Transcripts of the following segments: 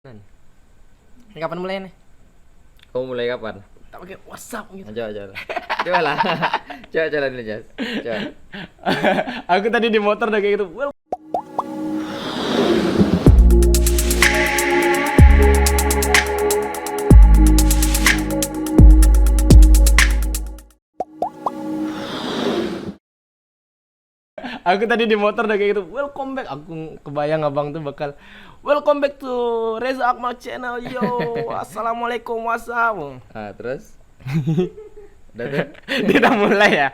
Ini kapan mulai nih? Kamu mulai kapan? Tak pakai WhatsApp gitu. Coba. Coba lah. Coba jalan dulu, Jas. Coba. Aku tadi di motor udah kayak gitu. Aku tadi di motor udah kayak gitu. Welcome back. Aku kebayang abang tuh bakal welcome back to Reza Akmal Channel. Yo, assalamualaikum WhatsApp. Terus? Udah tuh? Dia udah mulai ya.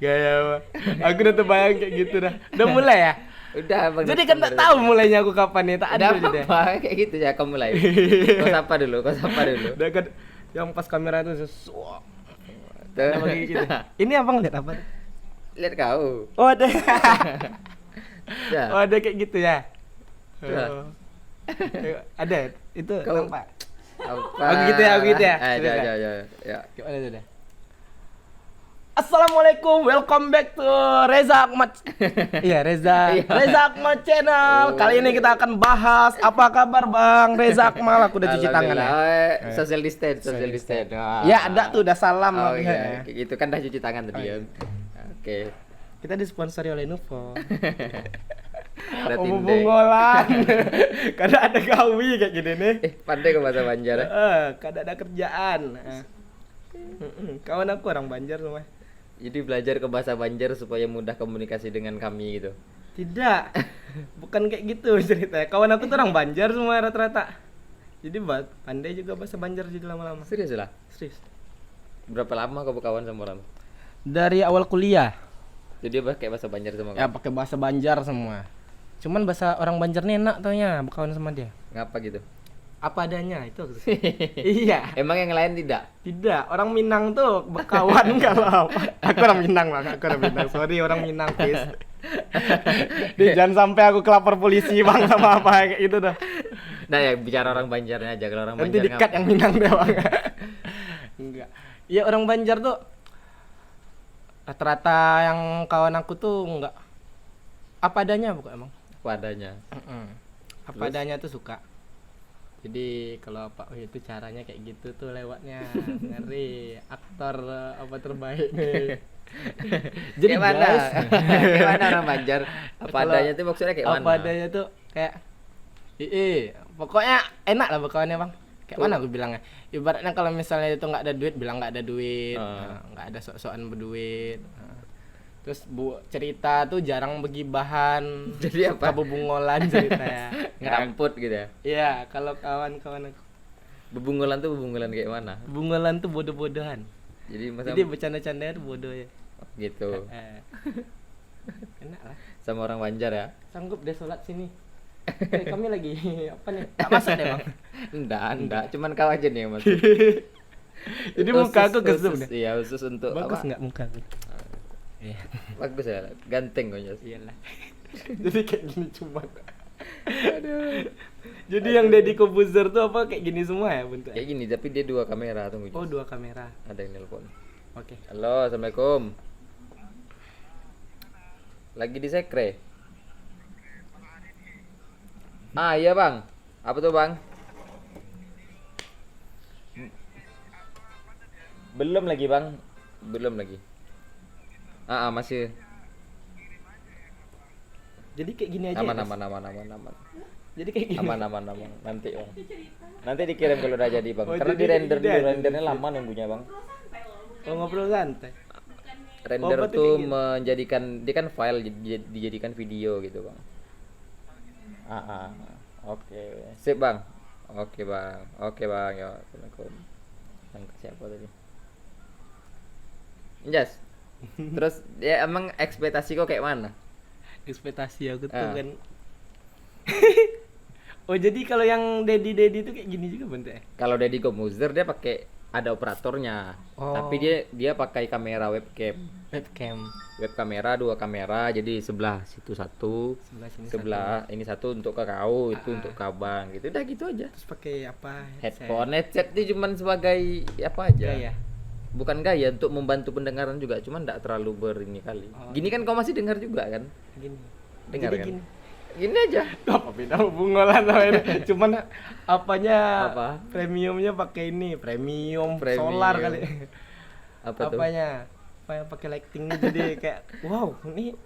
Gaya apa? Aku udah terbayang kayak gitu dah. Udah mulai ya. Udah, Bang. Jadi kan tak tahu mulainya aku kapan nih. Tak ada deh. Apa kayak gitu ya, kamu mulai. Kau sapa dulu. Udah kan yang pas kamera itu sesuatu. Tuh. Gitu. Ini abang lihat apa? Lihat kau. Oh ada. Ya. Oh ada kayak gitu ya. Ya. Oh. Ada itu Kau- nampak. Apa? Aku gitu ya. Serius Ya. Gimana itu dah? Assalamualaikum, welcome back to Reza Akmal. Iya Reza. Iya. Reza Akmal Channel. Oh. Kali ini kita akan bahas apa kabar Bang Reza Akmal. Aku udah cuci tangan ya. Alhamdulillah. Social distance. Ya ada tuh udah salam. Oh lagi, iya, ya. kayak gitu kan dah cuci tangan tadi ya. Oke. Kita disponsori oleh Nuvo. Berarti Om Bungolan. Kadang ada gawi kayak gini nih. pandai kau bahasa Banjar. Kadang ada kerjaan. Kawan aku orang Banjar semua. Jadi belajar ke bahasa Banjar supaya mudah komunikasi dengan kami gitu. Tidak. Bukan kayak gitu ceritanya. Kawan aku tuh orang Banjar semua rata-rata. Jadi pandai juga bahasa Banjar jadi lama-lama. Serius lah? Serius. Berapa lama kau berkawan sama orang? Dari awal kuliah Jadi dia pakai bahasa Banjar sama ya kau? pakai bahasa Banjar semua. Cuman bahasa orang Banjar nih enak taunya berkawan sama dia. Ngapa gitu? Apa adanya itu. Iya. Emang yang lain tidak? Tidak, orang Minang tuh berkawan kalau apa? Aku orang Minang Bang, aku orang Minang. Sorry orang Minang, please. Jangan sampai aku kelapor polisi Bang sama apa kayak gitu dah. Nah ya bicara orang Banjarnya aja. Kalau orang Nanti Banjar dikat yang Minang deh Bang. Enggak. Iya orang Banjar tuh rata-rata yang kawan aku tuh enggak apa adanya bukan emang. padanya. Apa adanya tuh suka. Jadi kalau apa itu caranya kayak gitu tuh lewatnya ngeri aktor apa terbaik nih. Jadi Kayak mana? guys, Kayak mana orang Banjar? Apa Kalau adanya tuh maksudnya kayak mana? apa adanya tuh kayak pokoknya enak lah berkawannya Bang. Kayak Tuh. mana aku bilangnya? Ibaratnya kalau misalnya itu nggak ada duit bilang nggak ada duit, Ah. nggak ada sok-sokan berduit. Terus cerita tuh jarang begibahan. Jadi apa? Bubungolan ceritanya. Ngeramput gitu ya? Iya, kalau kawan-kawan aku Bebungulan tuh bebungulan kayak mana? bungolan tuh bodoh-bodohan. Jadi masa Jadi bercanda-candanya tuh bodoh ya. gitu. Enak lah. Sama orang Banjar ya? Sanggup deh sholat sini. Kami lagi apa nih? Tak masak deh Bang. Enggak. Cuman kau aja nih yang masuk. Jadi muka aku kesum khusus, deh. iya khusus untuk Bagus apa? nggak muka aku? Iya. Bagus ya, ganteng kau Jas. Iyalah. Jadi kayak gini cuma. Jadi yang Deddy Kobuzer tuh apa kayak gini semua ya bentuknya? Kayak gini, tapi dia dua kamera, tunggu Jas. Oh, dua kamera. Ada yang nelpon. Oke. Halo, assalamualaikum. Lagi di sekre. Iya bang. Apa tuh bang? Belum lagi bang. Belum lagi. Masih Jadi kayak gini aja. aman ya, aman Mas? aman aman aman. Jadi kayak gini. Aman. Nanti bang. Nanti dikirim kalau udah jadi bang. Oh, Karena jadi di render udah dulu, ada. rendernya lama nunggunya bang. Oh, ngobrol santai. Render berarti tuh kayak gitu. menjadikan dia kan file dijadikan video gitu bang. Oke. Sip bang. Oke bang. Ya, assalamualaikum. Yang ke siapa tadi? Jas. Terus ya emang ekspektasi kok kayak mana? Ekspektasi aku tuh Ah. kan. Oh, jadi kalau yang Dedi itu kayak gini juga bentuknya. Kalau Deddy Kobuzer dia pakai ada operatornya, Oh. tapi dia pakai kamera webcam. Webcam. Web kamera, dua kamera, jadi sebelah situ satu, Sebelah sini sebelah ini satu untuk ke kau, itu Ah. untuk kabang gitu. Udah gitu aja. Terus pakai apa? Headset itu cuman sebagai apa aja. Ya. Bukan gaya untuk membantu pendengaran juga, cuman enggak terlalu berini kali. Oh, Gini kan kau masih dengar juga kan? Gini. Dengar Jadi kan? gini. Gini aja. Apa beda hubungan sama ini? Cuman apanya Apa? premiumnya pakai ini, premium Premium. solar kali. Apa tuh? Apanya? Apa yang pakai lightingnya jadi kayak wow, ini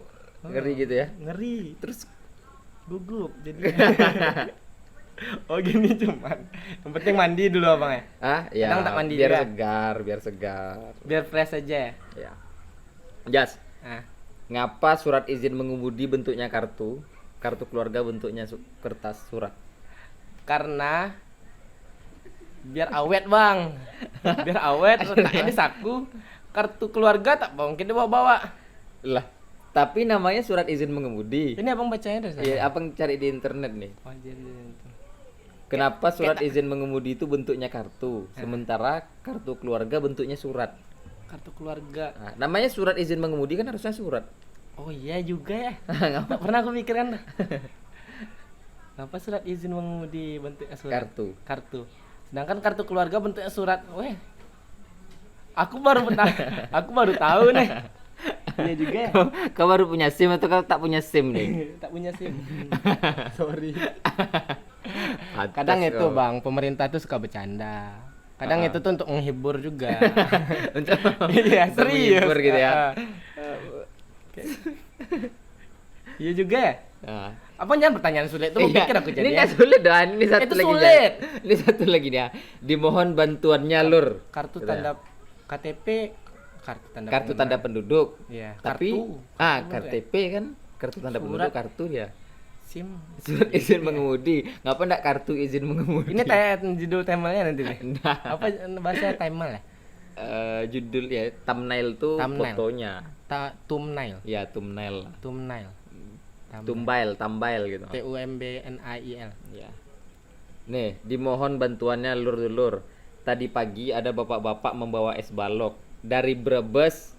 Ngeri gitu ya. Ngeri. Terus gugup jadi. Oh gini cuman. Yang penting mandi dulu abang ya. Ah, ya. Kadang tak mandi biar juga. segar, biar segar. Biar fresh aja ya. Ya. Jas, Nah, ngapa surat izin mengemudi bentuknya kartu? Kartu keluarga bentuknya kertas surat. karena biar awet bang, biar awet. Letaknya di saku. Kartu keluarga tak mungkin dibawa-bawa. Lah, tapi namanya surat izin mengemudi. Ini abang bacanya dari sana. Iya, abang cari di internet nih. Oh, jadi itu. Kenapa surat izin mengemudi itu bentuknya kartu, sementara kartu keluarga bentuknya surat? Kartu keluarga. Nah, namanya surat izin mengemudi kan harusnya surat. Oh iya juga ya. Nggak pernah aku mikirkan dah. Kenapa surat izin mengemudi bentuknya surat? Kartu. Sedangkan kartu keluarga bentuknya surat. Weh. Aku baru tahu nih. Iya juga ya. Kau baru punya SIM atau kau tak punya SIM nih? Tak punya SIM. Sorry. Pantas Kadang itu kau. bang, pemerintah tuh suka bercanda. Kadang itu tuh untuk menghibur juga. Untuk Iya untuk serius. menghibur gitu ya. Iya juga ya. Nah. Apa jangan pertanyaan sulit itu? Iya, Pikir aku jadi. ini nggak sulit doang. Ini satu Itu lagi. sulit. Jan. Ini satu lagi dia. Dimohon bantuannya lur. Kartu Gitu tanda ya. KTP, Kartu tanda penduduk. Iya. Tapi Kartu KTP kan kartu tanda Surat. penduduk kartu ya. SIM. Surat izin mengemudi. Ngapa enggak kartu izin mengemudi? Ini judul temelnya nanti nih. Nah, Apa bahasa temel ya? judul ya thumbnail tuh Thumbnail. fotonya. Thumbnail. Ya, thumbnail. Thumbnail. Thumbnail gitu. TUMBNAIL. Ya. Nih, dimohon bantuannya lur-lur. Tadi pagi ada bapak-bapak membawa es balok dari Brebes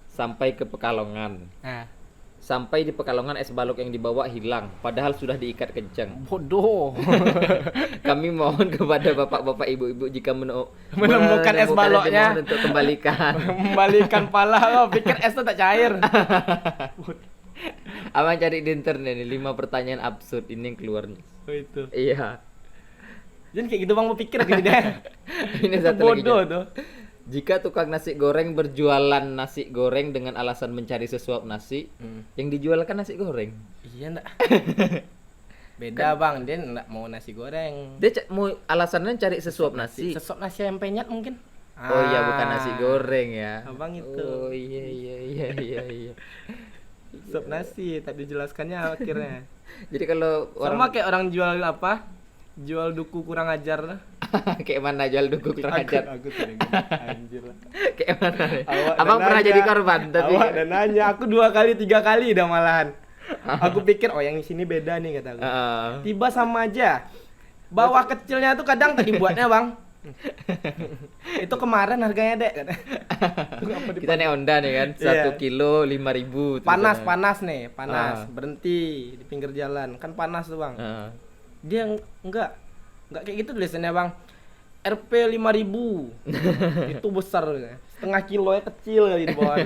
sampai ke Pekalongan. Nah, Sampai di Pekalongan es balok yang dibawa hilang, padahal sudah diikat kencang. bodoh. Kami mohon kepada bapak-bapak ibu-ibu jika Menemukan es baloknya. dimohon untuk kembalikan. Membalikan pala lo, pikir es itu tak cair. Abang cari di internet nih 5 pertanyaan absurd ini yang keluar nih. Oh itu. Iya. Jadi kayak gitu bang mau pikir gitu deh. Ini Itu satu lagi. bodoh Jan. tuh. Jika tukang nasi goreng berjualan nasi goreng dengan alasan mencari sesuap nasi, yang dijual kan nasi goreng. Iya enggak. Beda bang, dia enggak mau nasi goreng. Dia mau alasannya cari sesuap nasi. Sesop nasi yang penyat mungkin. Oh iya, bukan nasi goreng ya. Abang itu. Oh iya. Sesop nasi, tak dijelaskannya akhirnya. Jadi kalau Sama kayak orang jual apa? Jual duku kurang ajar lah. kayak mana jual duku kurang ajar? Aku sering anjir lah. Kayak mana nih? Awak Abang dan pernah nanya. jadi korban tapi Awak dan nanya, aku 2 kali 3 kali udah malahan. Aku pikir oh yang di sini beda nih kata aku. Tiba sama aja. Bawah kecilnya tuh kadang tak dibuatnya bang. Itu kemarin harganya dek. Itu apa kita naik Honda nih kan, Iya. 1 kilo 5.000. panas nih, panas. Ah. Berhenti di pinggir jalan. Kan panas tuh bang. Heeh. Dia enggak kayak gitu tulisannya bang. RP 5.000. Itu besar, setengah kilo ya kecil kali di bawah.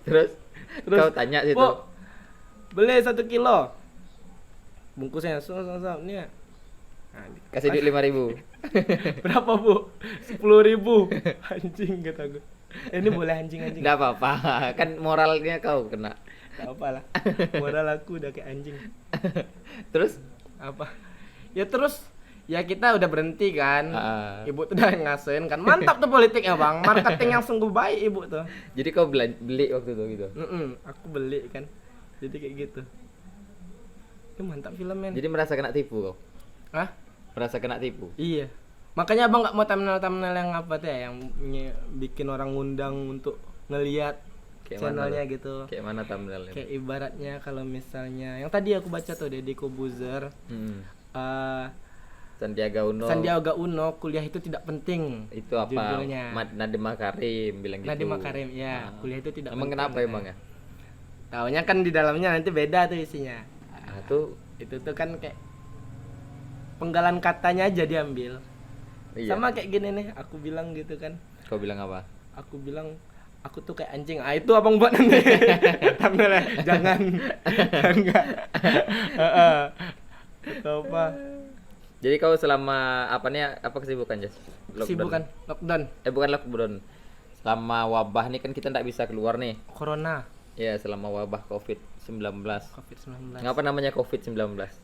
Terus kau tanya situ. Bu, beli 1 kilo. Bungkusnya ini ya. Nah, Kasih duit 5.000. berapa bu? 10.000. Anjing kata gue. Ini boleh anjing. Enggak apa-apa, kan moralnya kau kena. Gak apa lah. Modal aku udah kayak anjing. Terus Apa? Ya terus ya kita udah berhenti kan. Ah. Ibu tuh udah ngasihin kan. Mantap tuh politiknya bang. Marketing yang sungguh baik ibu tuh. jadi kau beli waktu itu gitu. Aku beli kan. Jadi kayak gitu. Itu mantap filmnya. Jadi merasa kena tipu kau. Hah? Merasa kena tipu. Iya. Makanya abang nggak mau thumbnail yang apa tuh ya, yang bikin orang ngundang untuk ngelihat Kayak channelnya mana gitu. Kayak mana thumbnailnya? Kayak ibaratnya kalau misalnya yang tadi aku baca tuh Deddy Kobuzer, Sandiaga Uno kuliah itu tidak penting. Itu apa? Judulnya. Nadiem Makarim bilang gitu. Nadiem Makarim ya, kuliah itu tidak Emang penting. kenapa emang ya? Taunya kan di dalamnya nanti beda tuh isinya. Tuh Itu tuh kan kayak penggalan katanya aja diambil. iya. Sama kayak gini nih, aku bilang gitu kan. Kau bilang apa? Aku bilang aku tuh kayak anjing. Ah itu abang buat nanti. Thumbnail jangan. Enggak. Heeh. Atau apa? Jadi kau selama apa kesibukan, Jas? Kesibukan lockdown. Bukan lockdown. Selama wabah nih kan kita nggak bisa keluar nih. Corona. Ya, selama wabah COVID-19. COVID-19. Ngapa namanya COVID-19?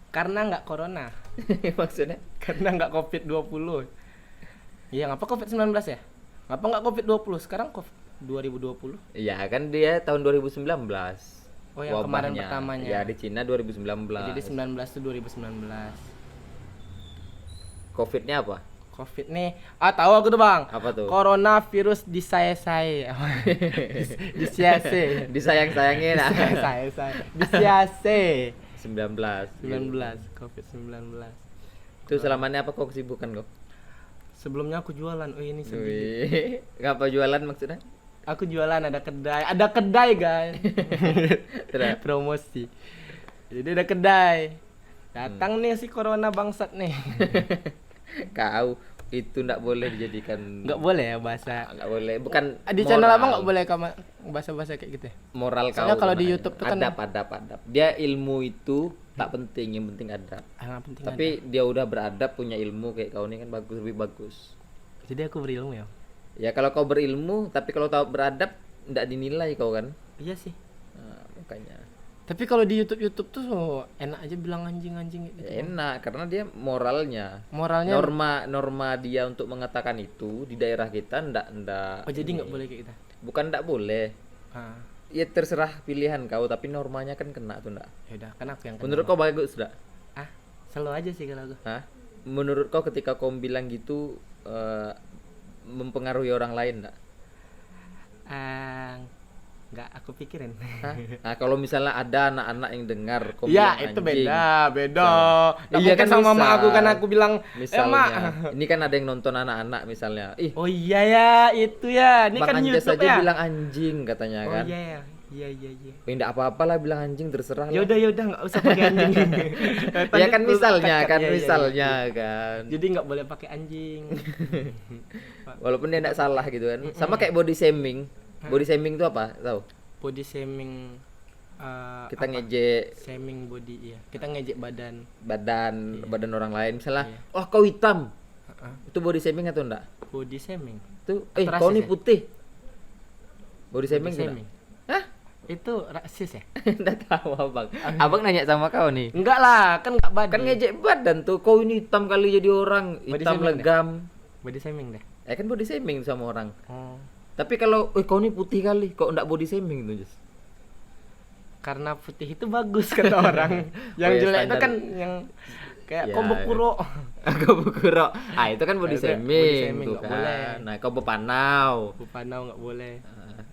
Karena nggak corona. Maksudnya? Karena nggak COVID-20. Iya, ngapa COVID-19 ya? Ngapa nggak COVID-20? Sekarang COVID 2020. Iya, kan dia tahun 2019. Oh, yang kemarin Wabahnya. pertamanya. Ya, di Cina 2019. Jadi 19 tuh 2019. COVID-nya apa? COVID nih. Ah, tahu aku tuh, Bang. Apa tuh? Coronavirus disaya-saya. Disiase. Disayang-sayangin. Disaya-saya. Disiase. 19. 19, COVID-19. Itu selamanya apa kok kesibukan kok? Sebelumnya aku jualan. Oh, ini sedih. Wih, ngapa jualan maksudnya? Aku jualan ada kedai guys. Terus? Promosi. Jadi ada kedai. Datang nih si corona bangsat nih. Kau itu nggak boleh dijadikan. Nggak boleh ya bahasa. Nggak boleh, bukan Di channel abang nggak boleh bahasa-bahasa kayak gitu ya? moral kau. Soalnya kalau di sebenarnya. YouTube tuh kan adab. Dia ilmu itu tak penting, yang penting adab. nggak penting Tapi dia udah beradab, punya ilmu kayak kau ini kan bagus, lebih bagus. jadi aku berilmu ya. Ya kalau kau berilmu, tapi kalau tahu beradab, nggak dinilai kau kan. Iya sih. Nah, makanya. Tapi kalau di YouTube tuh enak aja bilang anjing gitu. Ya, enak karena dia moralnya. Moralnya. Norma dia untuk mengatakan itu di daerah kita ndak. Oh jadi nggak boleh kayak gitu. Bukan ndak boleh. Ah, Ya terserah pilihan kau, tapi normanya kan kena tuh ndak. ya udah, kan aku yang Menurut kau bagus ndak? Ah, selalu aja sih kalau aku. Hah? Menurut kau ketika kau bilang gitu mempengaruhi orang lain ndak? Nggak aku pikirin. Hah? Nah, kalau misalnya ada anak-anak yang dengar kau Ya bilang itu anjing. beda. Nggak Iya mungkin kan sama mama misal. aku kan aku bilang Misalnya, Mak. ini kan ada yang nonton anak-anak misalnya. Ih, Oh iya ya, itu ya. Ini Bang kan Anjas YouTube aja ya. bilang anjing katanya Oh kan. iya ya. Iya. Ya enggak apa-apa lah bilang anjing, terserah Ya lah. udah nggak usah pakai anjing. Ya kan misalnya kan, Iya, misalnya kan. Jadi nggak boleh pakai anjing. Walaupun dia enggak salah gitu kan. Sama kayak body shaming. Body shaming itu apa? Tahu? Body shaming. Kita ngejek shaming body ya. Kita ngejek badan. badan orang lain misalnya, Iya. "Wah, kau hitam." Heeh. Itu body shaming atau enggak? Body shaming. Itu Atau kau rasis nih ya? putih. Body shaming Body itu shaming. enggak? Hah? Itu rasis ya? Enggak tahu, Abang. Abang nanya sama kau nih. Enggak lah, kan nggak body. Kan ngejek badan tuh, kau ini hitam kali jadi orang, Body hitam shaming legam. Body shaming deh. Kan body shaming sama orang. Oh. Tapi kalau kau ini putih kali, kok enggak body shaming tuh, Jus? Karena putih itu bagus kata orang. Yang Oh ya, jelek itu standar. kan yang kayak Ya. Kobokuro. Kau bukuro. Itu kan body Itu body shaming shaming, tuh nggak kan. boleh. Nah, kau bepanau. Bupanau nggak boleh.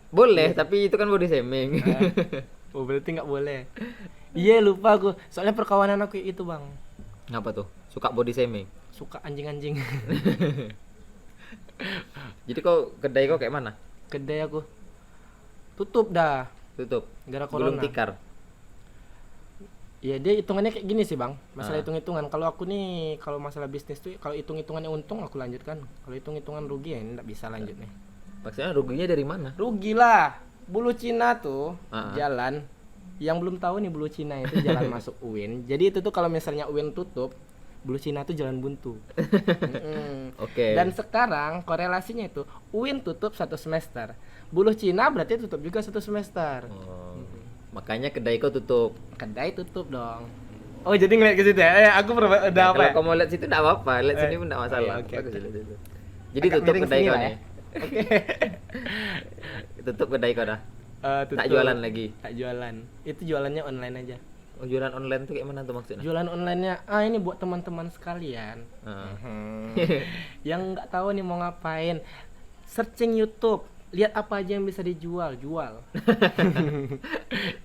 Boleh, tapi itu kan body shaming. Oh berarti nggak boleh. Iya lupa aku. Soalnya perkawanan aku itu bang. Ngapa tuh? Suka body shaming. Suka anjing-anjing. Jadi kau kedai kau kayak mana? Kedai aku tutup dah. Tutup. Gara Gulung corona. tikar. Iya dia hitungannya kayak gini sih bang. Ah. Masalah hitung-hitungan. Kalau aku nih kalau masalah bisnis tuh kalau hitung-hitungannya untung aku lanjutkan. Kalau hitung-hitungan rugi ya nggak bisa lanjut nih. Maksudnya ruginya dari mana? Rugi lah. Bulu Cina tuh Ah. jalan. Yang belum tahu nih Bulu Cina itu jalan masuk UIN. Jadi itu tuh kalau misalnya UIN tutup, Bulu Cina tuh jalan buntu. Oke. Dan sekarang korelasinya itu UIN tutup 1 semester. Bulu Cina berarti tutup juga 1 semester. Oh, makanya kedai kau tutup. Kedai tutup dong. Oh jadi ngeliat ke situ ya? Aku udah Nah, apa kalau ya? kau mau lihat situ enggak apa-apa, lihat sini pun enggak masalah. Oke, Bagus oke. lihat situ. Jadi Agak tutup miring kedai sini kau lah ya. nih. Tutup kedai kau dah. Tutup. Tak jualan lagi. Tak jualan. Itu jualannya online aja. Oh, jualan online tuh kayak mana tuh maksudnya? Jualan onlinenya, ini buat teman-teman sekalian. Ah. Yang nggak tahu nih mau ngapain, searching YouTube, lihat apa aja yang bisa dijual, jual.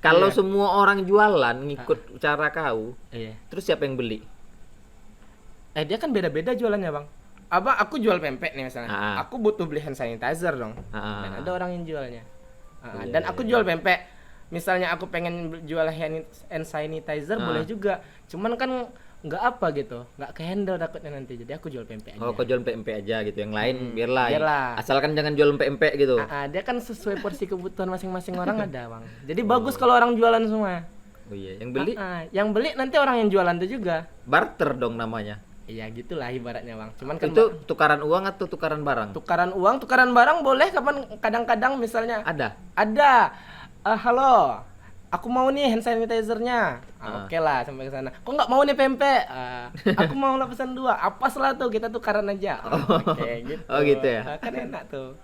Kalau Iya. semua orang jualan ngikut cara kau, Iya. terus siapa yang beli? Dia kan beda-beda jualannya bang. Aku jual pempek nih misalnya. Ah. Aku butuh beli hand sanitizer dong. Ah. Dan ada orang yang jualnya. Iya, Dan iya, aku iya. jual pempek. Misalnya aku pengen jual hand sanitizer Ah. boleh juga. Cuman kan nggak apa gitu, nggak ke handle takutnya nanti. Jadi aku jual pempek aja. Oh, kau jual pempek aja gitu. Yang lain biarlah. biarlah. Asalkan jangan jual pempek gitu. Dia kan sesuai porsi kebutuhan masing-masing orang ada, Bang. Jadi bagus kalau orang jualan semua. Oh iya, yang beli Yang beli nanti orang yang jualan tuh juga. barter dong namanya. Iya gitulah ibaratnya, Bang. Cuman kan Itu tukaran uang atau tukaran barang? tukaran uang, tukaran barang boleh kapan, kadang-kadang misalnya Ada. halo, aku mau nih hand sanitizer-nya. Oke lah, sampai ke sana. Kok nggak mau nih pempek? Aku mau lah pesan 2. Apa salah tuh, kita tukaran aja. Oke, gitu. Oh gitu ya. Kan enak tuh.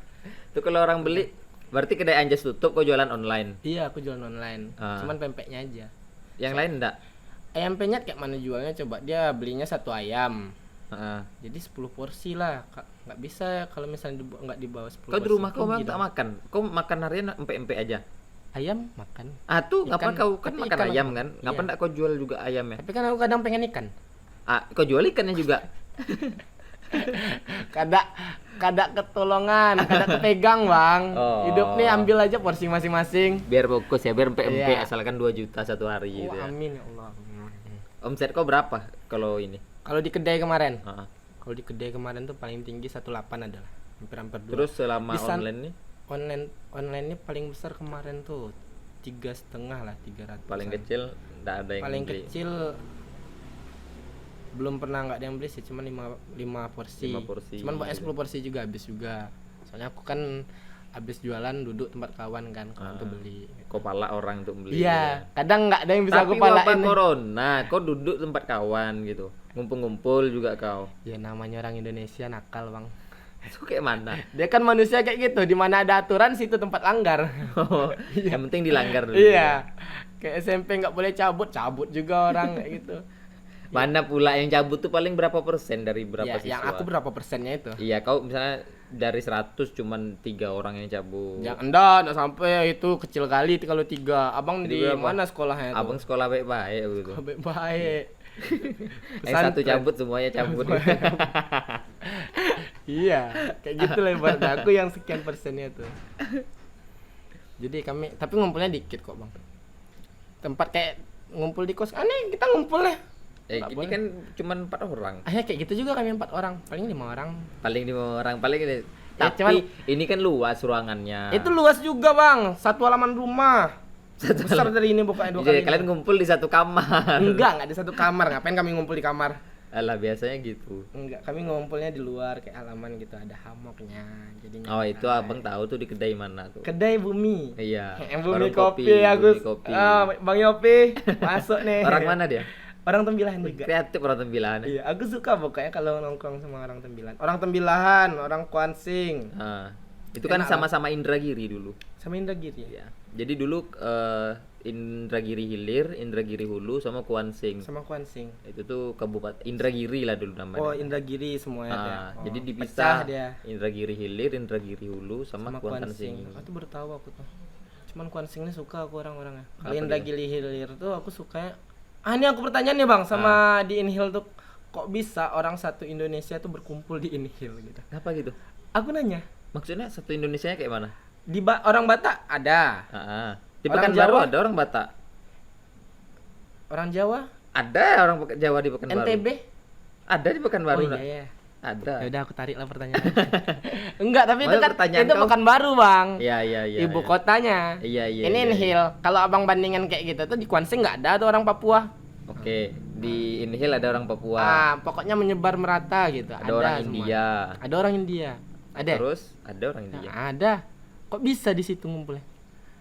Itu kalau orang beli berarti kedai Anjas tutup, kau jualan online. Iya, aku jualan online. Cuman pempeknya aja. Yang lain enggak? Ayam penyet kayak mana jualnya coba? Dia belinya 1 ayam. Heeh. Jadi 10 porsi lah. Nggak bisa kalau misalnya nggak di bawah 10 Kau di porsi. rumah kau rugi tak dong. makan. Kau makan harian empek-empek aja. Ayam makan. Ah tuh, Ikan. ngapain kau kan Tapi makan ikan ayam aku- kan? iya. Ngapain enggak kau jual juga ayamnya? Tapi kan aku kadang pengen ikan. Ah, kau jual ikannya juga. Kada ketolongan, kada kepegang, Bang. Oh. Hidup nih ambil aja porsi masing-masing. Biar fokus ya, biar empek-empek Iya. asalkan 2 juta satu hari gitu ya. Amin ya Allah. Omset kau berapa kalau ini? Kalau di kedai kemarin, Heeh. kalau di kedai kemarin tuh paling tinggi 18 adalah. Hampir 2. Terus selama Di san- online nih online-nya paling besar kemarin tuh 3,5 lah, 300. paling kecil enggak ada yang Paling beli. kecil belum pernah nggak ada yang beli sih, cuma 5 porsi. 5 porsi, Cuman pokoknya gitu. 10 porsi juga habis juga. Soalnya aku kan habis jualan duduk tempat kawan kan, kawan tuh beli. Kau palak orang untuk beli. Iya, kadang nggak ada yang bisa Tapi aku wabah palain. corona, kau duduk tempat kawan gitu. Ngumpul-ngumpul juga kau. Ya namanya orang Indonesia nakal, Bang. Itu kayak mana? Dia kan manusia kayak gitu, di mana ada aturan situ tempat langgar. Yang penting dilanggar dulu. Iya. Kayak SMP nggak boleh cabut juga orang kayak gitu. Mana pula yang cabut tuh paling berapa persen dari berapa Ya, siswa? yang aku berapa persennya itu? Iya, kau misalnya dari 100 cuman 3 orang yang cabut. Ya enggak sampai itu kecil kali kalau 3. Abang Jadi di berapa? mana sekolahnya itu? Abang sekolah baik-baik gitu. Baik. Yang satu cabut semuanya cabut. Iya, kayak gitu lah ibarat aku yang sekian persennya tuh. Jadi kami, tapi ngumpulnya dikit kok, Bang. Tempat kayak ngumpul di kos, aneh kita ngumpul ya. Nggak Ini boleh. kan cuman 4 orang. Akhirnya kayak gitu juga kami 4 orang, paling 5 orang. Paling 5 orang paling ini. Ya, Tapi cuman- ini kan luas ruangannya. Itu luas juga, Bang. 1 halaman rumah. Besar dari ini bukannya 2 Jadi kali. kalian ngumpul di satu kamar. Enggak di satu kamar. Ngapain kami ngumpul di kamar? Alah biasanya gitu. Enggak, kami ngumpulnya di luar kayak halaman gitu, ada hamoknya. Jadinya Oh, itu abang tahu tuh di kedai mana tuh. kedai Bumi. Iya. Yang Bumi warung kopi, Agus. Bumi kopi. Bang Yopi masuk nih. Orang mana dia? Orang Tembilahan juga. Kreatif orang Tembilahan. Iya, aku suka pokoknya kalau nongkrong sama orang Tembilahan. Orang Tembilahan, orang Kuansing, Ah, itu kan Enak sama-sama Indragiri dulu. sama Indragiri ya. Ya. Jadi dulu Indragiri Hilir, Indragiri Hulu sama Kuansing. Sama Kuansing. Itu tuh kabupaten Indragiri lah dulu namanya. Oh, Indragiri semuanya Ah, ya. Oh, jadi pecah dipisah dia Indragiri Hilir, Indragiri Hulu sama, sama Kuansing. Kuansing. Aku baru tahu aku tuh. Cuman Kuansing ini suka aku orang-orangnya. Apa Kalau dia? Indragiri Hilir tuh aku sukanya. Ini aku pertanyaan nih, Bang, sama di Inhil tuh, kok bisa orang satu Indonesia tuh berkumpul di Inhil gitu. Apa gitu? Aku nanya, Maksudnya satu Indonesianya kayak mana? di orang Batak ada, Di Orang Pekanbaru Jawa? ada orang Batak. orang Jawa, Ada orang Jawa di Pekanbaru. NTB. Ada di Pekanbaru. Oh nak? iya ya. Ada. Ya udah aku tarik lah pertanyaan. Enggak, tapi itu Maksud kan pertanyaan itu kau? Pekanbaru, Bang. Iya, iya, iya. Ibu iya. kotanya. Iya, iya. Ini iya, Inhil. Kalau Abang bandingin kayak gitu tuh di Kuansing nggak ada tuh orang Papua. Oke, di Inhil ada orang Papua. Pokoknya menyebar merata gitu. ada orang semua. India. Ada orang India. Ada. Terus ada orang India. Nah, ada. Kok bisa di situ ngumpulnya?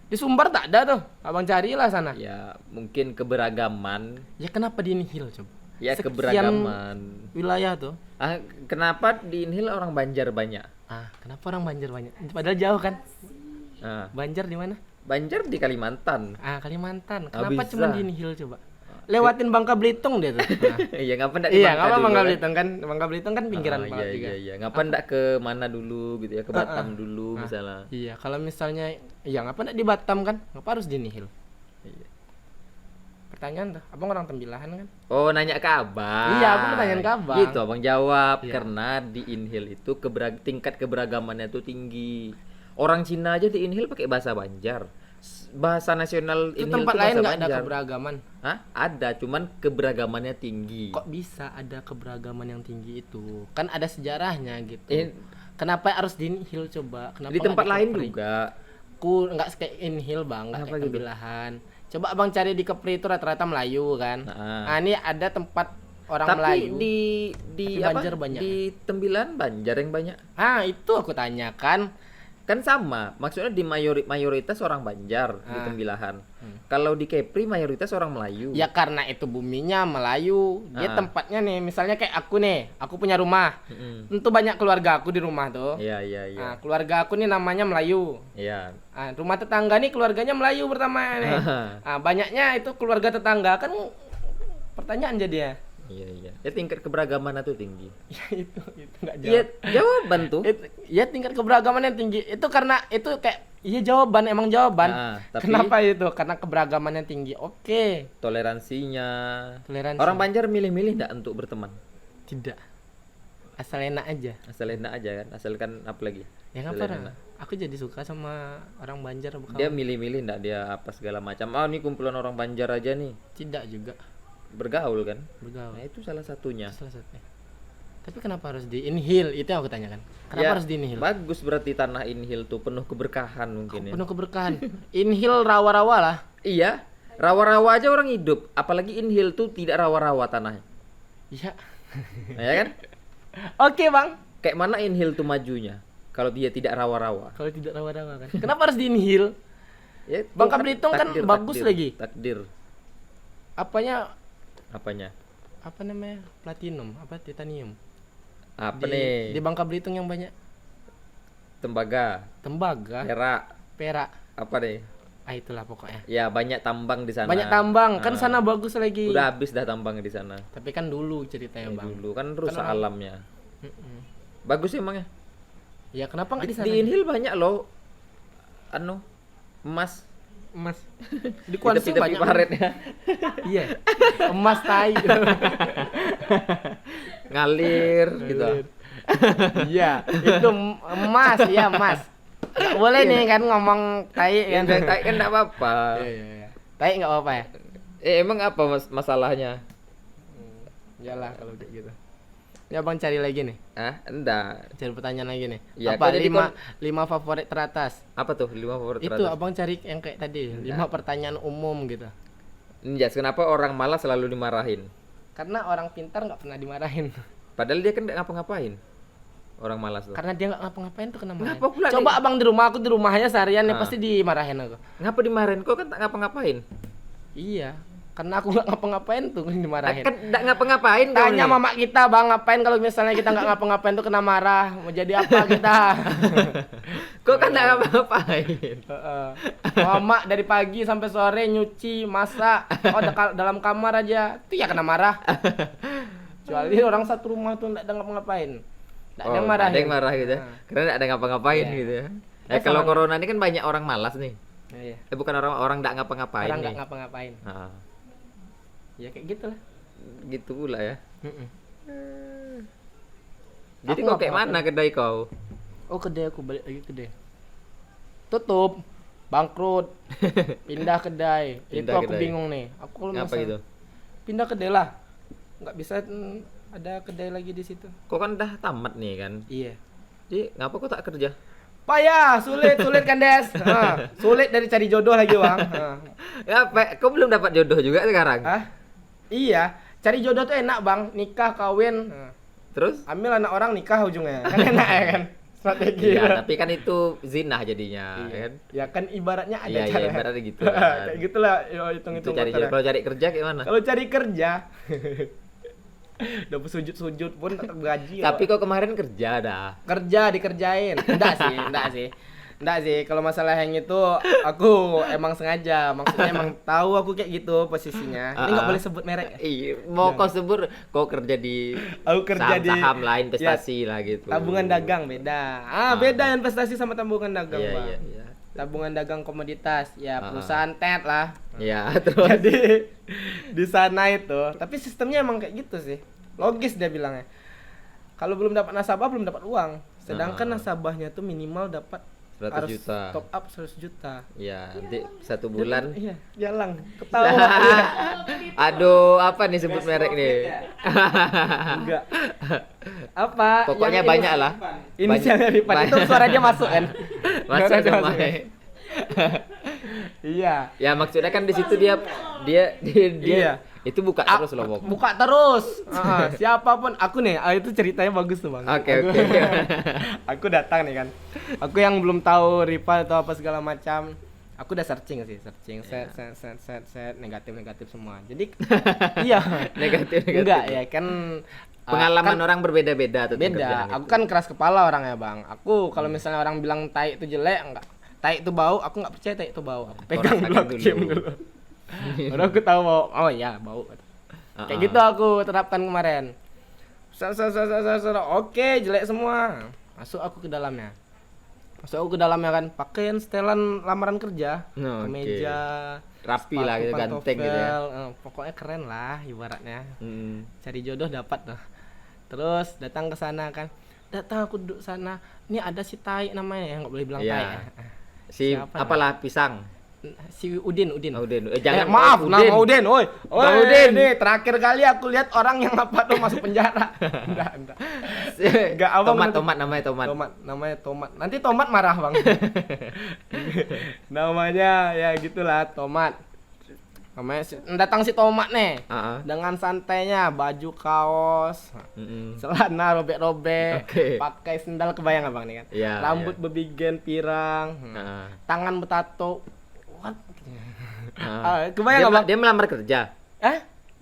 Di Sumbar tak ada tuh. Abang carilah sana. Ya, mungkin keberagaman. Ya kenapa di Inhil coba? Ya, Sekian keberagaman. wilayah tuh. Ah, kenapa di Inhil orang Banjar banyak? Kenapa orang Banjar banyak? Padahal jauh kan? Ah, Banjar di mana? Banjar di Kalimantan. Kalimantan. Ah, Kenapa bisa. cuma di Inhil coba? Lewatin Bangka Belitung dia tuh. Nah. Iya, ngapa ndak Iya, ngapa dulu Bangka kan? Belitung kan? Bangka Belitung kan pinggiran Ah, banget iya, juga. iya, iya. Ngapa ndak ke mana dulu gitu ya? Ke Batam dulu misalnya. Iya, kalau misalnya ngapa enggak di Batam kan? Ngapa harus di Nihil? Iya. Pertanyaan tuh, Abang orang Tembilahan kan? Oh, nanya ke Abang. Iya, aku pertanyaan ke Abang. Gitu, Abang jawab. Iya. Karena di Inhil itu tingkat keberagamannya tuh tinggi. Orang Cina aja di Inhil pakai bahasa Banjar. bahasa nasional Itu Inhil tempat tuh lain bahasa nggak ada Banjar. keberagaman. Hah? Ada, cuman keberagamannya tinggi. Kok bisa ada keberagaman yang tinggi itu? Kan ada sejarahnya gitu. In- Kenapa harus di Inhil coba? Kenapa di nggak tempat lain Kepri? juga. Ku nggak kayak Inhil bang, nggak Apa kayak gitu? Kebelahan. Coba abang cari di Kepri itu rata-rata Melayu kan. Nah. Nah, ini ada tempat orang Tapi Melayu. di Tapi apa? Banjar banyak Di Tembilan Banjar yang banyak. Ah, itu aku tanyakan. Kan sama, maksudnya di mayoritas orang Banjar di Ah. Tembilahan. Kalau di Kepri mayoritas orang Melayu. Ya karena itu buminya Melayu. Dia Ah. tempatnya nih, misalnya kayak aku nih, aku punya rumah. Mm-mm. Tentu banyak keluarga aku di rumah tuh. Iya, iya, iya. Nah, keluarga aku nih namanya Melayu. Iya. Ah, rumah tetangga nih keluarganya Melayu pertama nih. Ah, banyaknya itu keluarga tetangga kan pertanyaan jadi ya. Iya, iya. Ya tingkat keberagaman itu tinggi. Ya itu nggak Iya, jawab. jawaban tuh. Ya tingkat keberagaman yang tinggi. Itu karena itu kayak iya jawaban emang jawaban. Nah, tapi Kenapa itu? Karena keberagaman yang tinggi. Oke. toleransinya. Toleransi. Orang Banjar milih-milih enggak untuk berteman? Tidak. Asal enak aja. Asal enak aja kan, asalkan apa lagi? Ya Asal ngapa? enak. Aku jadi suka sama orang Banjar bukan? Dia milih-milih enggak dia apa segala macam. Ah, ini kumpulan orang Banjar aja nih. Tidak juga Bergaul kan? bergaul. Nah, itu salah satunya. Salah satunya. Tapi kenapa harus di Inhil? Itu yang aku tanyakan. Kenapa Ya, harus di Inhil? bagus berarti tanah Inhil tuh penuh keberkahan mungkin ya. Penuh keberkahan. Inhil rawa-rawa lah. Iya, rawa-rawa aja orang hidup, apalagi Inhil tuh tidak rawa-rawa tanahnya. Iya. Nah, ya kan? Oke bang. Kayak mana Inhil tuh majunya kalau dia tidak rawa-rawa? Kalau tidak rawa-rawa kan. Kenapa harus di Inhil? Ya, itu Bangka Belitung kan bagus lagi. Takdir. Apanya? Apa namanya? Platinum, apa titanium. Apa Di nih? Bangka Belitung yang banyak Tembaga, tembaga, perak, perak. apa nih? Ah itulah pokoknya. Ya banyak tambang di sana. Banyak tambang, kan Ah, sana bagus lagi. Udah habis dah tambang di sana. Tapi kan dulu ceritanya Ya, bang. dulu kan rusak orang- alamnya. Mm-mm. Bagus emangnya. Ya kenapa nggak di sana? Di Inhil banyak loh. Anu, emas. Emas. Di Di Kuansi tepi-tepi banyak. paretnya. Iya. Emas tai. Ngalir gitu. Iya, itu emas, ya emas. Nggak boleh nih kan ngomong tai Yang kan. tai kan enggak apa-apa. Iya. Tai nggak apa-apa ya? Emang apa masalahnya? Iyalah kalau kayak gitu. Ya bang cari lagi nih. Ah, enggak. Cari pertanyaan lagi nih. Ya, Apa kok jadi lima favorit teratas? Apa tuh 5 favorit Itu teratas? abang cari yang kayak tadi, 5 pertanyaan umum gitu. Ninjas, kenapa orang malas selalu dimarahin? Karena orang pintar nggak pernah dimarahin. Padahal dia kan enggak ngapa-ngapain. Orang malas tuh. Karena dia nggak ngapa-ngapain tuh kena marahin. Kenapa pula Coba nih? abang di rumah, aku di rumahnya seharian nih Ah. pasti dimarahin aku. Ngapa dimarahin? Kok kan tak ngapa-ngapain? Iya, karena aku nggak ngapa-ngapain tuh dimarahin. Kan enggak ngapa-ngapain kau Tanya nih. mama kita bang ngapain kalau misalnya kita nggak ngapa-ngapain tuh kena marah. Mau jadi apa kita? Kok kan enggak ngapa-ngapain? Heeh. Mama dari pagi sampai sore nyuci, masak, dalam kamar aja, itu ya kena marah. Kecuali orang satu rumah tuh nggak ada ngapa-ngapain, nggak ada yang marahin. Ada yang marah gitu ya. Nah. Karena enggak ada ngapa-ngapain Iya. gitu ya. sama- Kalau corona ini kan banyak orang malas nih. Iya. Bukan orang enggak ngapa-ngapain Orang nih. nggak ngapa-ngapain. Ah, Ya kayak gitulah. gitu pula ya. Mm-mm. Jadi Aku kok kayak ngapa-ngapain. mana kedai kau? Oh kedai aku balik lagi kedai. Tutup, bangkrut, pindah kedai. Itu Pindah aku kedai. bingung nih. Aku kalau Ngapa misalnya gitu? pindah kedai lah, nggak bisa ada kedai lagi di situ. Kok kan udah tamat nih kan? Iya. Jadi ngapa kok tak kerja? Payah, sulit kan Des. Sulit dari cari jodoh lagi bang. Ya, kau belum dapat jodoh juga sekarang? Hah? Iya, cari jodoh tuh enak bang. Nikah, kawin, Terus? ambil anak orang nikah ujungnya. Kan enak ya kan? Strategi. Iya, tapi kan itu zinah jadinya, Iya. kan? Ya kan ibaratnya ada Iya, iya, cara. ibaratnya gitu kan. Kayak gitulah, yo Itu hitung-hitung cari kotornya. kalau cari kerja kayak mana? Kalau cari kerja, udah sujud-sujud pun tetap gaji. Tapi kok kemarin kerja dah. Kerja dikerjain. Enggak sih. Kalau masalah yang itu aku emang sengaja. Maksudnya emang tahu aku kayak gitu posisinya. Ini nggak boleh sebut merek. Iya, mau kau sebut kau kerja di Aku kerja di saham lain investasi lah gitu. tabungan dagang beda. Beda investasi sama tabungan dagang, Iya, Bang. iya, iya. Tabungan dagang komoditas, ya perusahaan TED lah. Iya, terus Jadi di sana itu, tapi sistemnya emang kayak gitu sih. Logis dia bilangnya. Kalau belum dapat nasabah belum dapat uang. Sedangkan nasabahnya tuh minimal dapat 100 harus juta. top up 100 juta. Ya, nanti 1 bulan. Iya, jalan ketawa. Aduh, apa nih sebut merek nih? Enggak. Apa? Pokoknya Yang banyak lah. Inisialnya Rifan itu suaranya masuk kan? Masuk Suaranya sama. masuk, kan? Iya. Ya maksudnya kan di situ dia Iya. itu buka terus loh, Bob. Buka terus. Siapapun aku nih, itu ceritanya bagus tuh, Bang. Oke, Aku- oke. Aku datang nih kan. Aku yang belum tahu Riva atau apa segala macam. Aku udah searching set negatif semua. Jadi iya, Negatif. enggak ya kan Pengalaman kan orang berbeda-beda tuh beda. kerjaan Aku itu. kan keras kepala orangnya, Bang. Aku kalau misalnya orang bilang tai itu jelek, enggak. Tai itu bau, aku enggak percaya tai itu bau. Aku pegang dulu, rasakan aku dulu. cium dulu. Baru aku tahu bau. Oh iya, bau. Kayak gitu aku terapkan kemarin. Oke, jelek semua. Masuk aku ke dalamnya. Kan, pakaian setelan lamaran kerja, Oke. kemeja, Rapi lah gitu, sepatu, ganteng gitu ya. pantofel, pokoknya keren lah ibaratnya. Hmm. Cari jodoh dapat tuh. Terus datang ke sana kan. Datang aku duduk sana. Ini ada si Tai namanya, ya nggak boleh bilang Iya. Tai. Ya. Si Siapa apalah pisang. Si Udin. Udin. Jangan maaf, nama Udin, woi. Bang Udin. Nih terakhir kali aku lihat orang yang apa tuh masuk penjara. Enggak. Enggak abang. Tomat namanya tomat. Namanya Tomat. Nanti Tomat marah, Bang. Namanya ya gitulah, Tomat. Datang si Tomat nih. Heeh. Dengan santainya, baju kaos, celana robek-robek, Oke. pakai sendal, kebayang abang nih kan? Iya, Rambut iya. bebigen pirang, Heeh. tangan bertato. What? Heeh. Kebayang abang? Dia melamar kerja.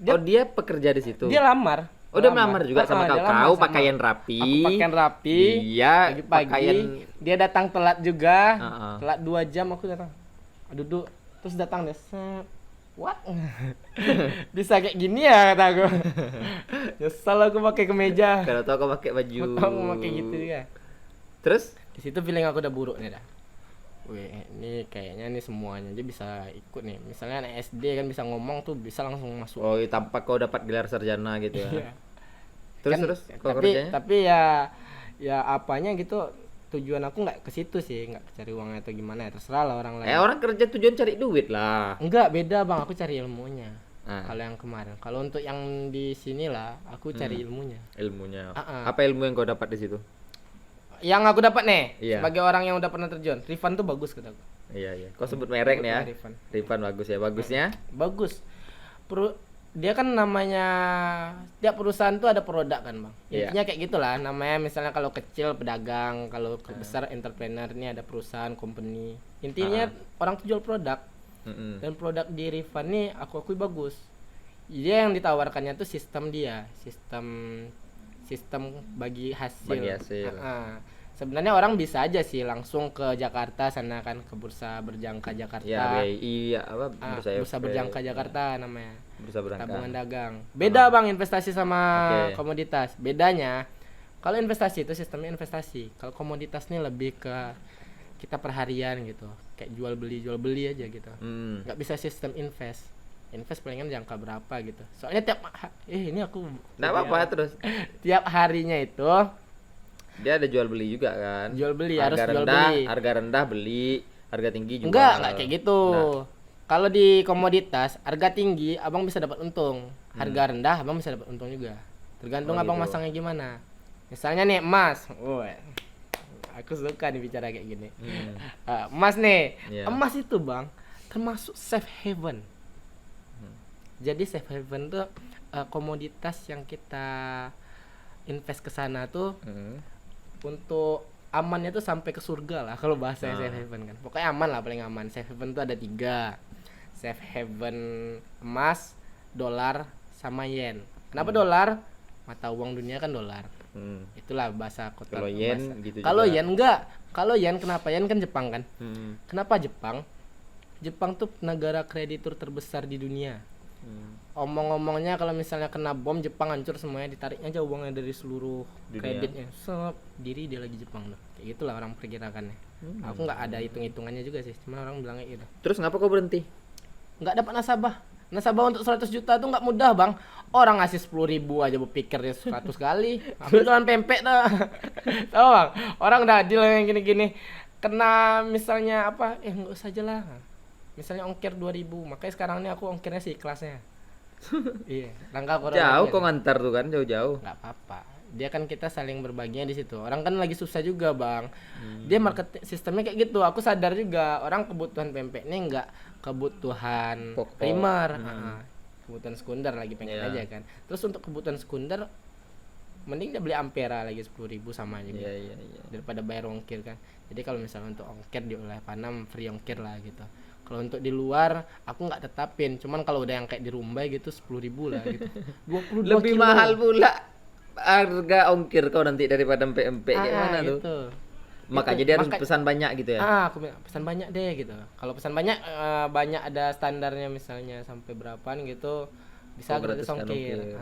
Dia, Dia pekerja di situ. dia lamar. Oh, dia melamar juga sama dia kau. lamar Kau sama. pakaian rapi. Aku pakaian rapi. Dia Pagi-pagi. pakaian. Dia datang telat juga. Heeh. Telat 2 jam aku datang. Duduk. Terus datang dia. Set. What? Bisa kayak gini ya kata aku. Nyesel aku pakai kemeja. Kalau tau kau pakai baju. Aku pakai gitu ya. Terus? Di situ feeling aku udah buruk nih dah. Wih, ini kayaknya nih semuanya dia bisa ikut nih. Misalnya anak SD kan bisa ngomong tuh bisa langsung masuk. Oh, tanpa kau dapat gelar sarjana gitu ya. Iya. Terus kau tapi kerjanya? tapi ya apanya gitu, tujuan aku nggak ke situ sih, nggak cari uangnya atau gimana ya, terserah lah orang lain. Orang kerja tujuan cari duit lah. Enggak, beda Bang, aku cari ilmunya. Ah. Kalau yang kemarin, kalau untuk yang di sini lah aku cari ilmunya. Ilmunya. Ah. Apa ilmu yang kau dapat di situ? Yang aku dapat nih, Iya. sebagai orang yang udah pernah terjun, Rifan tuh bagus kata aku. Iya. Kau sebut merek nih ya. Rifan. Rifan bagus ya. Bagusnya? Bagus. Dia kan namanya, tiap perusahaan tuh ada produk kan Bang. Iya. Intinya kayak gitulah, namanya misalnya kalau kecil pedagang, kalau besar entrepreneur, ini ada perusahaan, company. Intinya orang tuh jual produk. Mm-mm. Dan produk di Rifan nih aku akui bagus. Dia yang ditawarkannya tuh sistem bagi hasil. Bagi hasil. Sebenarnya orang bisa aja sih langsung ke Jakarta sana kan, ke bursa berjangka Jakarta. Ya, iya apa Bursa berjangka Jakarta namanya. Bursa berangkat. Tabungan dagang. Beda Bang investasi sama Oke. komoditas. Bedanya kalau investasi itu sistemnya investasi. Kalau komoditas nih lebih ke kita perharian gitu. Kayak jual beli aja gitu. Nggak bisa sistem invest palingan jangka berapa gitu. Soalnya ini aku Nggak apa-apa terus. tiap harinya itu Dia ada jual beli juga kan. jual beli, Harga harus jual rendah, beli. harga rendah beli, harga tinggi jual. Enggak kayak gitu. Nah. Kalau di komoditas harga tinggi abang bisa dapat untung, harga rendah abang bisa dapat untung juga. Tergantung Oh, abang gitu. masangnya gimana. Misalnya nih emas, aku suka nih bicara kayak gini. Emas nih, Iya. emas itu Bang termasuk safe haven. Jadi safe haven tuh komoditas yang kita invest ke sana tuh untuk amannya tuh sampai ke surga lah kalau bahasa safe haven kan. Pokoknya aman lah, paling aman. Safe haven tuh ada 3. Safe haven emas, dolar, sama yen. Kenapa dolar? Mata uang dunia kan dolar. Itulah bahasa kota. Kalau yen gitu Kalau juga. yen enggak. Kalau yen kenapa? Yen kan Jepang kan. Kenapa Jepang? Jepang tuh negara kreditur terbesar di dunia. Omong-omongnya kalau misalnya kena bom Jepang hancur semuanya, ditariknya aja uangnya dari seluruh Dunia. kreditnya. Diri dia lagi Jepang loh. Kayak gitulah orang perkirakannya. Aku nggak ada hitung-hitungannya juga sih, cuma orang bilangnya gitu. Terus ngapa kau berhenti? Nggak dapat nasabah. Nasabah untuk 100 juta tuh nggak mudah Bang. Orang ngasih 10.000 aja berpikir dia 100 kali. Aku jualan pempek dah. Tahu Bang? Orang udah deal yang gini-gini. kena misalnya apa, nggak usah aja lah. Misalnya ongkir 2.000, makanya sekarang ini aku ongkirnya sih kelasnya. Iya, langkah orang Jauh lagi kok ada. ngantar tuh kan, jauh-jauh. Nggak apa-apa. Dia kan kita saling berbaginya di situ. Orang kan lagi susah juga, Bang. Dia market sistemnya kayak gitu. Aku sadar juga orang kebutuhan pempek ini nggak kebutuhan Pokok. primer. Kebutuhan sekunder lagi pengen Iya. aja kan. Terus untuk kebutuhan sekunder mending dia beli Ampera lagi 10.000 sama aja gitu. Iya. Daripada bayar ongkir kan. Jadi kalau misalnya untuk ongkir di wilayah Panam free ongkir lah gitu. Kalau untuk di luar aku nggak tetapin, cuman kalau udah yang kayak di Rumbai gitu 10.000 lah gitu. 22 Lebih kilo. mahal pula harga ongkir kau nanti daripada empek-empek kayak mana tuh. Gitu. Makanya dia harus pesan banyak gitu ya. Aku bilang, pesan banyak deh gitu. Kalau pesan banyak banyak ada standarnya misalnya sampai berapaan gitu bisa gratis gratis kan ongkir. ongkir.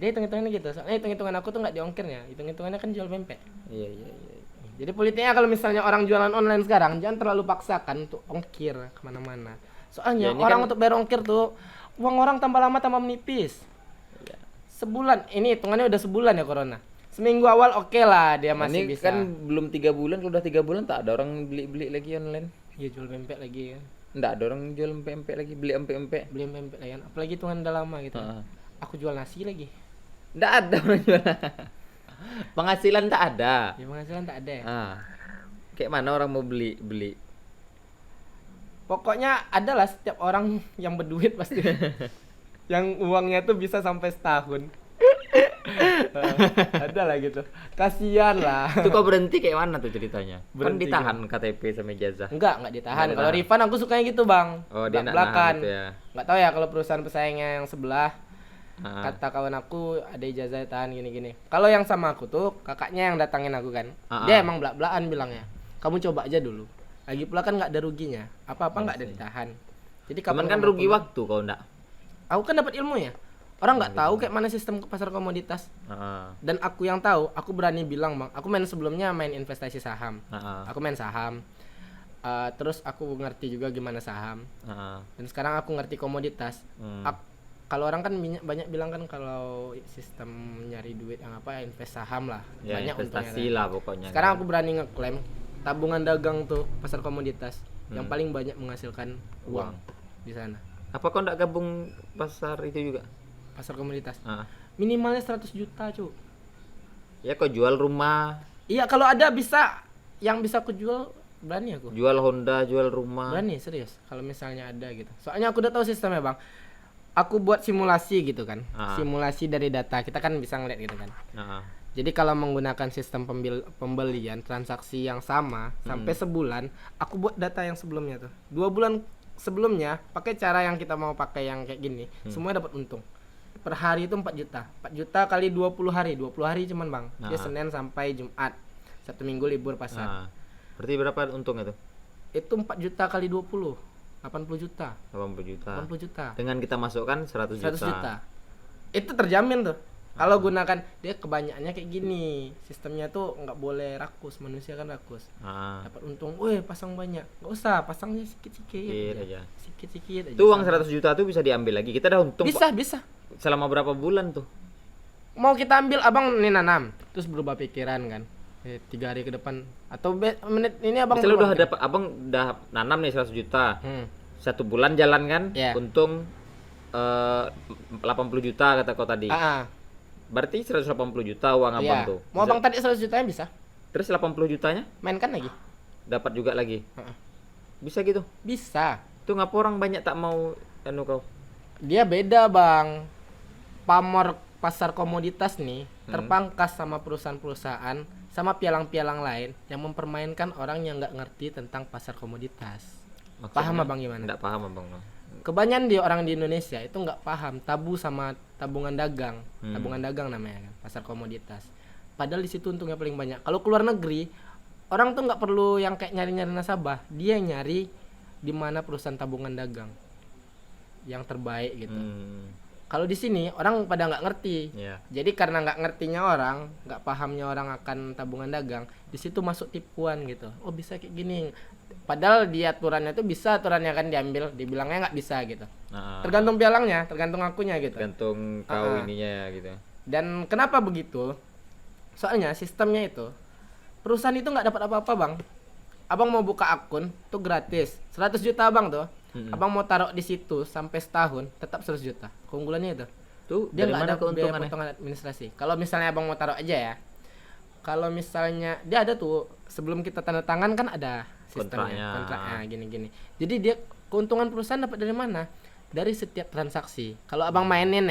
Dia hitung-hitungannya gitu. Soalnya hitung-hitungan aku tuh nggak di ongkirnya, hitung-hitungannya kan jual pempek. Iya. Jadi politiknya kalau misalnya orang jualan online sekarang jangan terlalu paksakan untuk ongkir kemana-mana. Soalnya Ya, ini orang kan- untuk bayar ongkir tuh uang orang tambah lama tambah menipis. Iya. Sebulan, ini hitungannya udah sebulan ya corona. Seminggu awal oke lah dia masih Ini bisa. kan belum 3 bulan, kalau udah 3 bulan tak ada orang beli lagi online. Iya jual pempek lagi ya. Nggak ada orang jual empek-empek lagi, beli empek-empek. Beli pempek lagi kan. Apalagi hitungan udah lama gitu. Heeh. Aku jual nasi lagi. Nggak ada orang jual. Penghasilan tak ada. Ya penghasilan tak ada ya. Kayak mana orang mau beli? Pokoknya adalah setiap orang yang berduit pasti. Yang uangnya tuh bisa sampai setahun. Ada lah gitu. Kasihan lah. Itu kau berhenti kayak mana tuh ceritanya? Kan Berhenti ditahan KTP sama ijazah. Enggak ditahan. Nggak Kalau ditahan. Rifan aku sukanya gitu, Bang. Oh, dia nak Belak-belakan. nahan gitu ya. Nggak tahu ya kalau perusahaan pesaingnya yang sebelah Ah. kata kawan aku ada ijazah tahan gini-gini. Kalau yang sama aku tuh kakaknya yang datangin aku kan. Dia emang belak-belakan bilangnya. Kamu coba aja dulu. Lagi pula kan nggak ada ruginya. Apa-apa nggak ada ditahan. Jadi Cuman kapan kan kamu rugi pulang- waktu kau ndak. Aku kan dapat ilmu ya. Orang nggak tahu kayak mana sistem pasar komoditas. Dan aku yang tahu, aku berani bilang, Bang. Aku sebelumnya main investasi saham. Aku main saham. Terus aku ngerti juga gimana saham. Dan sekarang aku ngerti komoditas. Kalau orang kan banyak bilang kan kalau sistem nyari duit yang apa invest saham lah. Ya Banyak investasi untungnya. lah pokoknya. Sekarang kan. aku berani ngeklaim tabungan dagang tuh pasar komoditas yang paling banyak menghasilkan uang di sana. Apa kau ndak gabung pasar itu juga? Pasar komoditas. Ah. Minimalnya 100 juta, Cuk. Ya kau jual rumah, Iya, kalau ada bisa yang bisa aku jual berani aku. jual Honda, jual rumah. Berani serius kalau misalnya ada gitu. Soalnya aku udah tahu sistemnya, Bang. Aku buat simulasi gitu kan. Simulasi dari data. Kita kan bisa ngeliat gitu kan. Jadi kalau menggunakan sistem pembelian transaksi yang sama sampai sebulan, aku buat data yang sebelumnya tuh. 2 bulan sebelumnya pakai cara yang kita mau pakai yang kayak gini, semua dapat untung. Per hari itu 4 juta. 4 juta kali 20 hari. 20 hari cuman, Bang. Dia Senin sampai Jumat. Satu minggu libur pasar. Berarti berapa untungnya tuh? Itu 4 juta kali 20. 80 juta. 80 juta. 80 juta. Dengan kita masukkan 100 juta. 100 juta. Itu terjamin tuh. Kalau gunakan dia kebanyakannya kayak gini. Sistemnya tuh nggak boleh rakus, manusia kan rakus. Dapat untung, weh pasang banyak. Nggak usah, pasangnya sikit-sikit aja. Sikit-sikit aja. Itu uang 100 juta tuh bisa diambil lagi. Kita udah untung Bisa. selama berapa bulan tuh? Mau kita ambil abang nih nanam, terus berubah pikiran kan. 3 hari ke depan atau menit ini abang Misalnya udah berubah dapat, abang udah nanam nih 100 juta. pikiran. 1 bulan jalan kan, Iya. untung 80 juta kata kau tadi. Berarti 180 juta uang abang Iya. tuh. Mau abang tadi 100 jutanya bisa. Terus 80 jutanya Mainkan lagi. dapat juga lagi. Bisa gitu. Bisa. Tuh ngapa orang banyak tak mau anu kau? Dia beda, Bang. Pamor pasar komoditas nih terpangkas sama perusahaan-perusahaan sama pialang-pialang lain yang mempermainkan orang yang nggak ngerti tentang pasar komoditas. Maksudnya? Paham abang gimana? Nggak paham abang. Kebanyakan orang di Indonesia itu nggak paham tabu sama tabungan dagang. Tabungan dagang namanya kan, pasar komoditas. Padahal di situ untungnya paling banyak. Kalau keluar negeri, orang tuh nggak perlu yang kayak nyari-nyari nasabah. Dia nyari di mana perusahaan tabungan dagang yang terbaik gitu. Kalau di sini orang pada nggak ngerti. Iya. Jadi karena nggak ngertinya orang, nggak pahamnya orang akan tabungan dagang, di situ masuk tipuan gitu. Oh bisa kayak gini. Padahal di aturannya tuh bisa aturannya kan diambil, dibilangnya nggak bisa gitu. Tergantung pialangnya, tergantung akunya gitu. Tergantung kau ininya ya gitu. Dan kenapa begitu? Soalnya sistemnya itu perusahaan itu nggak dapat apa-apa, Bang. abang mau buka akun tuh gratis 100 juta abang tuh. Abang mau taruh di situ sampai setahun tetap 100 juta. Keunggulannya itu. Tuh Dia dari nggak mana ada biaya keuntungannya? potongan administrasi. Kalau misalnya abang mau taruh aja ya. Kalau misalnya dia ada tuh sebelum kita tanda tangan kan ada sistemnya, kontraknya gini-gini. Jadi dia keuntungan perusahaan dapat dari mana? Dari setiap transaksi. Kalau abang mainin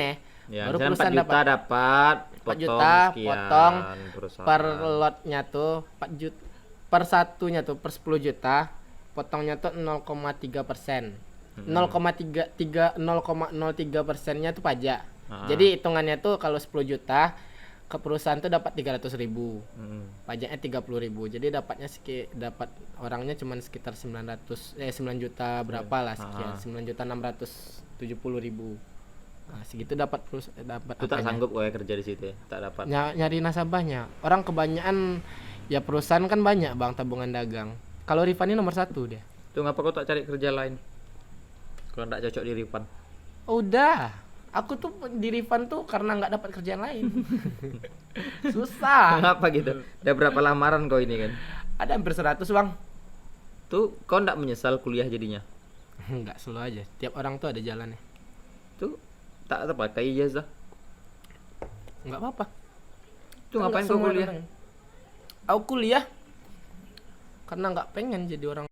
Ya, baru misalnya 4 perusahaan juta dapat 4 juta potong perusahaan. per lotnya tuh 4 juta per satunya tuh per 10 juta potongnya tuh 0,3%. 0,03%-nya tuh pajak. Jadi hitungannya tuh kalau 10 juta ke perusahaan tuh dapat 300.000. Pajaknya 30.000. Jadi dapat orangnya cuma sekitar 9 juta berapa lah sekian. 9.670.000. Nah, segitu dapat dapat. Itu tak sanggup gue kerja di situ ya, tak dapat. Nyari nasabahnya. Orang kebanyakan ya perusahaan kan banyak bang tabungan dagang. Kalau Rifan ini nomor 1 dia. Tuh ngapa kau tak cari kerja lain? Kalau tak cocok di Rifan. Udah, aku tuh di Rifan tuh karena nggak dapat kerjaan lain. Susah. Kenapa gitu? Udah berapa lamaran kau ini kan? Ada hampir 100 bang. Tuh kau ndak menyesal kuliah jadinya? Nggak selalu aja. Tiap orang tuh ada jalannya. Tuh tak terpakai ijazah. Nggak apa-apa. Tuh Kan ngapain nggak kau semua kuliah? orang. Aku kuliah karena nggak pengen jadi orang.